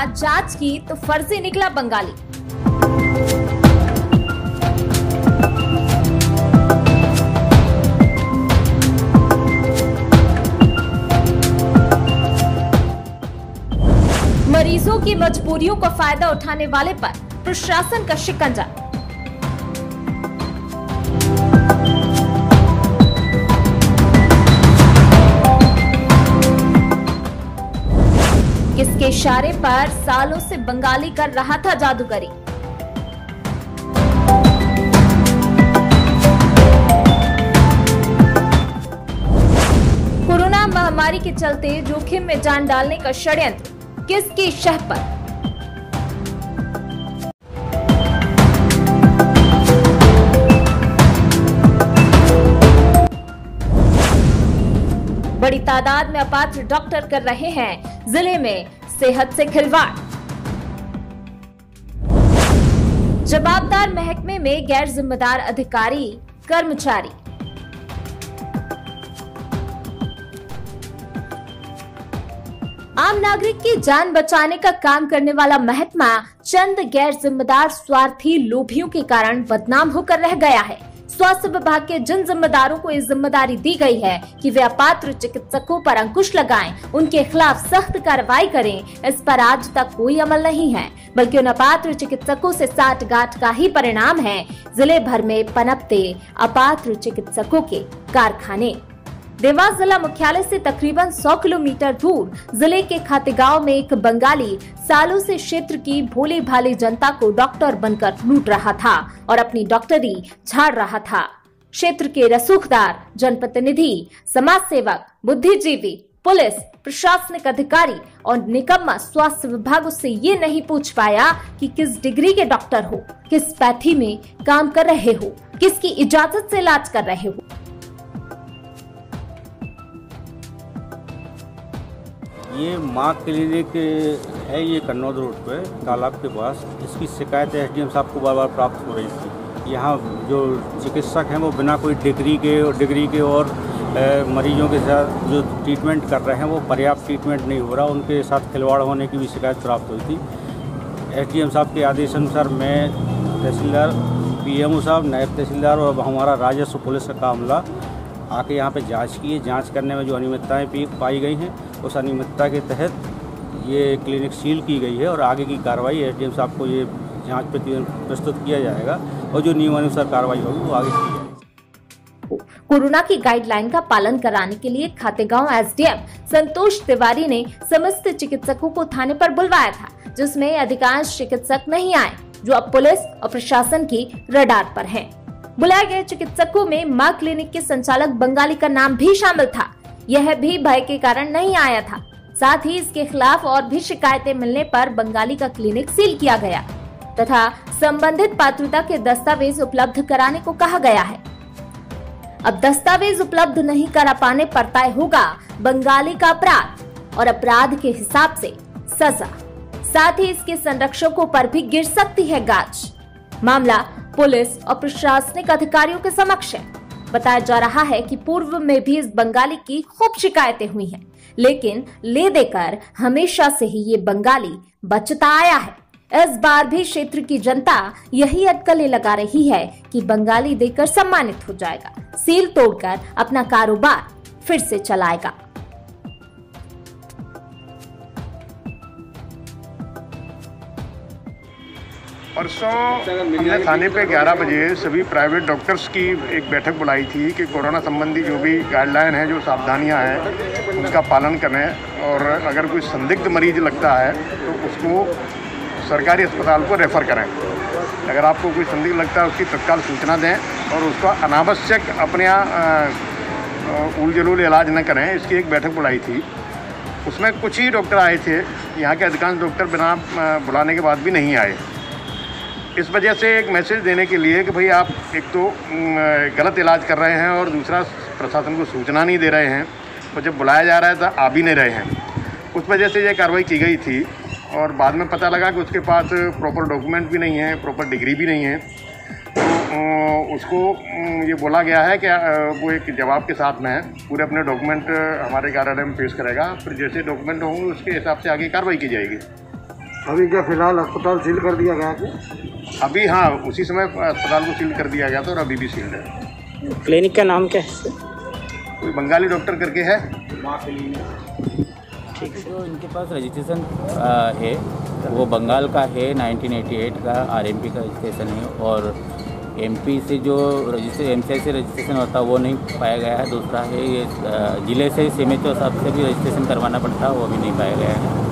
बाद जांच की तो फर्जी निकला बंगाली। मरीजों की मजबूरियों का फायदा उठाने वाले पर प्रशासन का शिकंजा। किसके इशारे पर सालों से बंगाली कर रहा था जादूगरी। कोरोना महामारी के चलते जोखिम में जान डालने का षड्यंत्र किसकी शह पर। बड़ी तादाद में अपात्र डॉक्टर कर रहे हैं जिले में सेहत से खिलवाड़। जवाबदार महकमे में गैर जिम्मेदार अधिकारी कर्मचारी। आम नागरिक की जान बचाने का काम करने वाला महकमा चंद गैर जिम्मेदार स्वार्थी लोभियों के कारण बदनाम होकर रह गया है। स्वास्थ्य विभाग के जिन जिम्मेदारों को ये जिम्मेदारी दी गई है कि वे अपात्र चिकित्सकों पर अंकुश लगाएं, उनके खिलाफ सख्त कार्रवाई करें, इस पर आज तक कोई अमल नहीं है, बल्कि उन अपात्र चिकित्सकों से साठगांठ का ही परिणाम है जिले भर में पनपते अपात्र चिकित्सकों के कारखाने। देवास जिला मुख्यालय से तकरीबन 100 किलोमीटर दूर जिले के खातेगांव में एक बंगाली सालों से क्षेत्र की भोली भाली जनता को डॉक्टर बनकर लूट रहा था और अपनी डॉक्टरी झाड़ रहा था। क्षेत्र के रसूखदार, जनप्रतिनिधि, समाज सेवक, बुद्धिजीवी, पुलिस, प्रशासनिक अधिकारी और निकम्मा स्वास्थ्य विभाग उससे ये नहीं पूछ पाया कि किस डिग्री के डॉक्टर हो, किस पैथी में काम कर रहे हो, किसकी इजाजत से इलाज कर रहे हो। ये माँ क्लिनिक है, ये कन्नौद रोड पे तालाब के पास। इसकी शिकायत एसडीएम साहब को बार बार प्राप्त हो रही थी। यहाँ जो चिकित्सक हैं वो बिना कोई डिग्री के और मरीजों के साथ जो ट्रीटमेंट कर रहे हैं वो पर्याप्त ट्रीटमेंट नहीं हो रहा, उनके साथ खिलवाड़ होने की भी शिकायत प्राप्त हुई थी। एसडीएम साहब के आदेशानुसार मैं, तहसीलदार, पीएमओ साहब, नायब तहसीलदार और हमारा राजस्व पुलिस का कामला आके यहाँ पे जांच की है। जांच करने में जो अनियमितताएं पाई गई हैं, उस अनियमितता के तहत ये क्लिनिक सील की गई है और आगे की कार्रवाई एसडीएम साहब को ये जांच प्रतिवेदन प्रस्तुत किया जाएगा और जो नियमानुसार कार्रवाई होगी वो आगे की जाएगी। कोरोना की गाइडलाइन का पालन कराने के लिए खातेगांव एसडीएम संतोष तिवारी ने समस्त चिकित्सकों को थाने पर बुलवाया था, जिसमें अधिकांश चिकित्सक नहीं आए, जो अब पुलिस और प्रशासन की रडार पर हैं। बुलाए गए चिकित्सकों में मां क्लिनिक के संचालक बंगाली का नाम भी शामिल था। यह भी भय के कारण नहीं आया था। साथ ही इसके खिलाफ और भी शिकायतें मिलने पर बंगाली का क्लिनिक सील किया गया तथा संबंधित पात्रता के दस्तावेज उपलब्ध कराने को कहा गया है। अब दस्तावेज उपलब्ध नहीं करा पाने पर तय होगा बंगाली का अपराध और अपराध के हिसाब से सजा। साथ ही इसके संरक्षकों पर भी गिर सकती है गाज। मामला पुलिस और प्रशासनिक अधिकारियों के समक्ष है। बताया जा रहा है कि पूर्व में भी इस बंगाली की खूब शिकायतें हुई हैं, लेकिन ले देकर हमेशा से ही ये बंगाली बचता आया है। इस बार भी क्षेत्र की जनता यही अटकलें लगा रही है कि बंगाली देकर सम्मानित हो जाएगा, सील तोड़कर अपना कारोबार फिर से चलाएगा। परसों हमने थाने पे 11 बजे सभी प्राइवेट डॉक्टर्स की एक बैठक बुलाई थी कि कोरोना संबंधी जो भी गाइडलाइन है, जो सावधानियां हैं, उनका पालन करें और अगर कोई संदिग्ध मरीज लगता है तो उसको सरकारी अस्पताल को रेफ़र करें। अगर आपको कोई संदिग्ध लगता है उसकी तत्काल सूचना दें और उसका अनावश्यक अपने यहाँ उलझुल इलाज न करें। इसकी एक बैठक बुलाई थी। उसमें कुछ ही डॉक्टर आए थे, यहाँ के अधिकांश डॉक्टर बिना बुलाने के बाद भी नहीं आए। इस वजह से एक मैसेज देने के लिए कि भाई आप एक तो गलत इलाज कर रहे हैं और दूसरा प्रशासन को सूचना नहीं दे रहे हैं, तो जब बुलाया जा रहा है तो आ भी नहीं रहे हैं। उस वजह से ये कार्रवाई की गई थी और बाद में पता लगा कि उसके पास प्रॉपर डॉक्यूमेंट भी नहीं है, प्रॉपर डिग्री भी नहीं है। तो उसको ये बोला गया है कि वो एक जवाब के साथ में पूरे अपने डॉक्यूमेंट हमारे कार्यालय में पेश करेगा। फिर जैसे डॉक्यूमेंट होंगे उसके हिसाब से आगे कार्रवाई की जाएगी। अभी क्या फिलहाल अस्पताल सील कर दिया गया है? अभी हाँ, उसी समय अस्पताल को सील कर दिया गया था और अभी भी सील्ड है। क्लिनिक का नाम क्या है? कोई बंगाली डॉक्टर करके है। ठीक है। जो इनके पास रजिस्ट्रेशन है वो बंगाल का है, 1988 का आरएमपी का रजिस्ट्रेशन है, और एमपी से जो एमसीआई से रजिस्ट्रेशन होता है वो नहीं पाया गया है। दूसरा है ये जिले से सीमेचो साहब से भी रजिस्ट्रेशन करवाना पड़ता है, वो भी नहीं पाया गया है।